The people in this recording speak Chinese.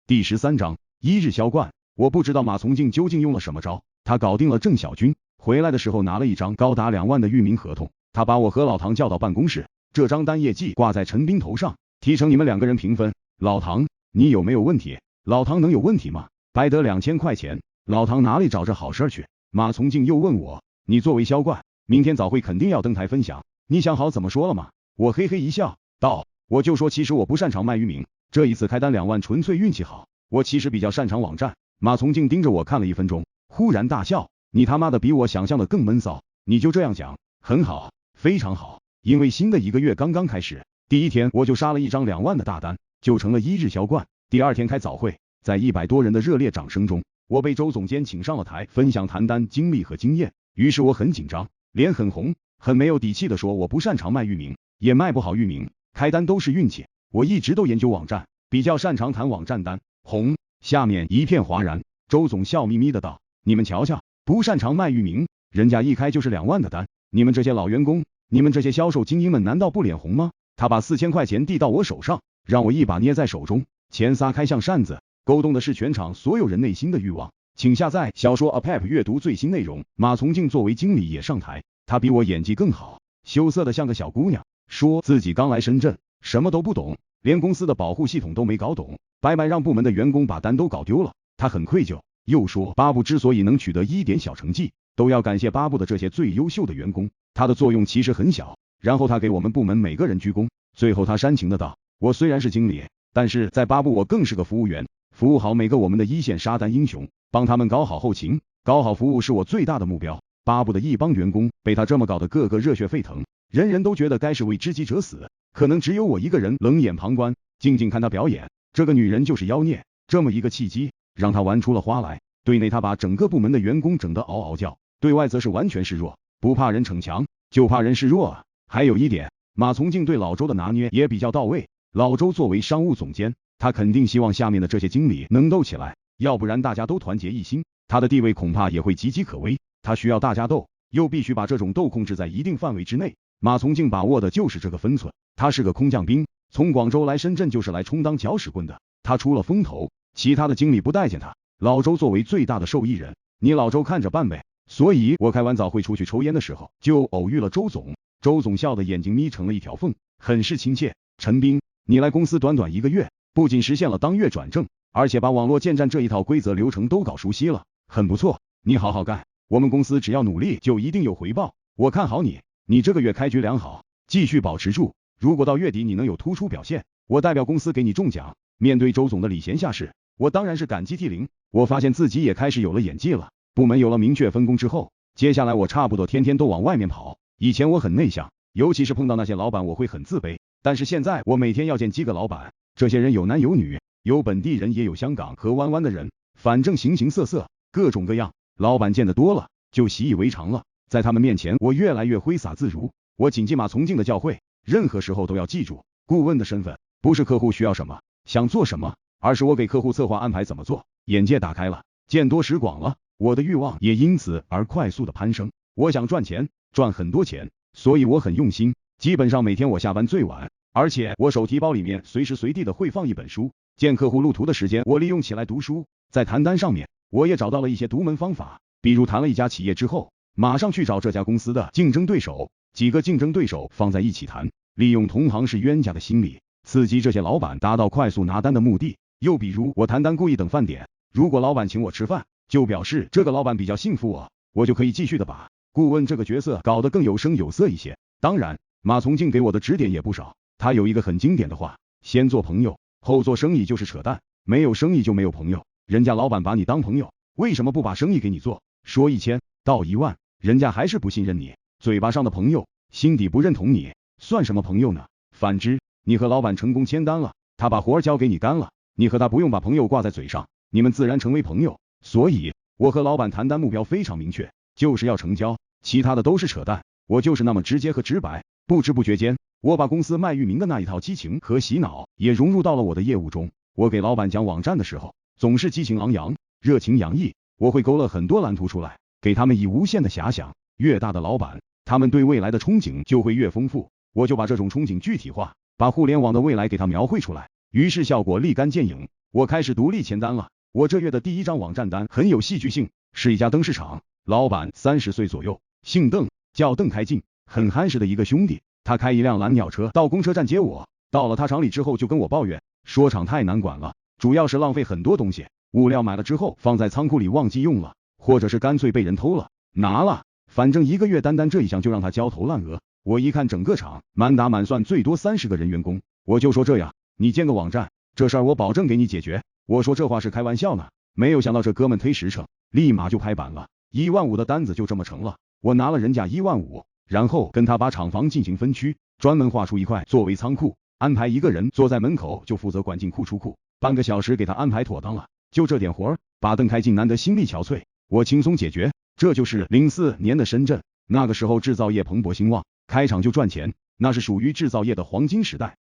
第13章一日销冠。我不知道马从敬究竟用了什么招，他搞定了郑小军，回来的时候拿了一张高达2万的域名合同，他把我和老唐叫到办公室，这张单业绩挂在陈斌头上，提成你们2个人平分。老唐，你有没有问题？老唐能有问题吗？白得2000块钱，老唐哪里找这好事去？马从敬又问我，你作为销冠，明天早会肯定要登台分享，你想好怎么说了吗？我嘿嘿一笑，道，我就说其实我不擅长卖域名，这一次开单2万纯粹运气好，我其实比较擅长网站。马从敬盯着我看了1分钟，忽然大笑，你他妈的比我想象的更闷骚，你就这样讲，很好，非常好，因为新的1个月刚刚开始，第一天我就杀了一张2万的大单，就成了一日销冠。第2天开早会，在100多人的热烈掌声中，我被周总监请上了台，分享谈单经历和经验。于是我很紧张，脸很红，很没有底气的说我不擅长卖域名，也卖不好域名，开单都是运气，我一直都研究网站，比较擅长谈网站单。红，下面一片哗然。周总笑眯眯的道，你们瞧瞧，不擅长卖域名，人家一开就是2万的单，你们这些老员工，你们这些销售精英们难道不脸红吗？他把4000块钱递到我手上，让我一把捏在手中，钱撒开像扇子，勾动的是全场所有人内心的欲望。请下载小说 APP 阅读最新内容。马从敬作为经理也上台，他比我演技更好，羞涩的像个小姑娘，说自己刚来深圳，什么都不懂，连公司的保护系统都没搞懂，白白让部门的员工把单都搞丢了，他很愧疚。又说巴布之所以能取得一点小成绩，都要感谢巴布的这些最优秀的员工，他的作用其实很小。然后他给我们部门每个人鞠躬，最后他煽情的道，我虽然是经理，但是在巴布我更是个服务员，服务好每个我们的一线杀单英雄，帮他们搞好后勤，搞好服务是我最大的目标。巴布的一帮员工被他这么搞得个个热血沸腾，人人都觉得该是为知己者死，可能只有我一个人冷眼旁观，静静看他表演。这个女人就是妖孽，这么一个契机让他玩出了花来。对内他把整个部门的员工整得嗷嗷叫，对外则是完全示弱，不怕人逞强，就怕人示弱啊。还有一点，马从敬对老周的拿捏也比较到位。老周作为商务总监，他肯定希望下面的这些经理能斗起来，要不然大家都团结一心，他的地位恐怕也会岌岌可危。他需要大家斗，又必须把这种斗控制在一定范围之内。马从敬把握的就是这个分寸。他是个空降兵，从广州来深圳就是来充当搅屎棍的，他出了风头，其他的经理不待见他。老周作为最大的受益人，你老周看着办呗。所以我开完早会出去抽烟的时候，就偶遇了周总。周总笑的眼睛眯成了一条缝，很是亲切。陈斌，你来公司短短1个月，不仅实现了当月转正，而且把网络建站这一套规则流程都搞熟悉了，很不错，你好好干，我们公司只要努力就一定有回报，我看好你，你这个月开局良好，继续保持住，如果到月底你能有突出表现，我代表公司给你中奖。面对周总的礼贤下士，我当然是感激涕零。我发现自己也开始有了演技了，部门有了明确分工之后，接下来我差不多天天都往外面跑。以前我很内向，尤其是碰到那些老板我会很自卑，但是现在我每天要见几个老板，这些人有男有女，有本地人也有香港和湾湾的人，反正形形色色，各种各样，老板见得多了就习以为常了。在他们面前我越来越挥洒自如。我谨记马从敬的教诲，任何时候都要记住，顾问的身份不是客户需要什么想做什么，而是我给客户策划安排怎么做。眼界打开了，见多识广了，我的欲望也因此而快速的攀升。我想赚钱，赚很多钱，所以我很用心，基本上每天我下班最晚，而且我手提包里面随时随地的会放一本书，见客户路途的时间我利用起来读书。在谈单上面，我也找到了一些独门方法，比如谈了一家企业之后，马上去找这家公司的竞争对手，几个竞争对手放在一起谈，利用同行是冤家的心理，刺激这些老板达到快速拿单的目的。又比如我谈单故意等饭点，如果老板请我吃饭，就表示这个老板比较信服我就可以继续的把顾问这个角色搞得更有声有色一些。当然，马从敬给我的指点也不少，他有一个很经典的话，先做朋友，后做生意就是扯淡，没有生意就没有朋友，人家老板把你当朋友，为什么不把生意给你做？说1000到1万，人家还是不信任你，嘴巴上的朋友，心底不认同你，算什么朋友呢？反之，你和老板成功签单了，他把活交给你干了，你和他不用把朋友挂在嘴上，你们自然成为朋友。所以我和老板谈单目标非常明确，就是要成交，其他的都是扯淡，我就是那么直接和直白。不知不觉间，我把公司卖域名的那一套激情和洗脑也融入到了我的业务中。我给老板讲网站的时候，总是激情昂扬，热情洋溢，我会勾勒很多蓝图出来，给他们以无限的遐想。越大的老板，他们对未来的憧憬就会越丰富，我就把这种憧憬具体化，把互联网的未来给他描绘出来，于是效果立竿见影。我开始独立签单了。我这月的第一张网站单很有戏剧性，是一家灯饰厂，老板30岁左右，姓邓，叫邓开进，很憨实的一个兄弟。他开一辆蓝鸟车到公车站接我，到了他厂里之后就跟我抱怨，说厂太难管了，主要是浪费很多东西，物料买了之后放在仓库里忘记用了，或者是干脆被人偷了拿了，反正一个月单这一项就让他焦头烂额。我一看整个厂满打满算最多30个人员工，我就说这样，你建个网站，这事儿我保证给你解决。我说这话是开玩笑呢，没有想到这哥们忒实诚，立马就拍板了，15000的单子就这么成了。我拿了人家15000，然后跟他把厂房进行分区，专门划出一块作为仓库，安排一个人坐在门口就负责管进库出库，半个小时给他安排妥当了，就这点活儿，把邓开进难得心力憔悴，我轻松解决。这就是04年的深圳，那个时候制造业蓬勃兴旺，开厂就赚钱，那是属于制造业的黄金时代。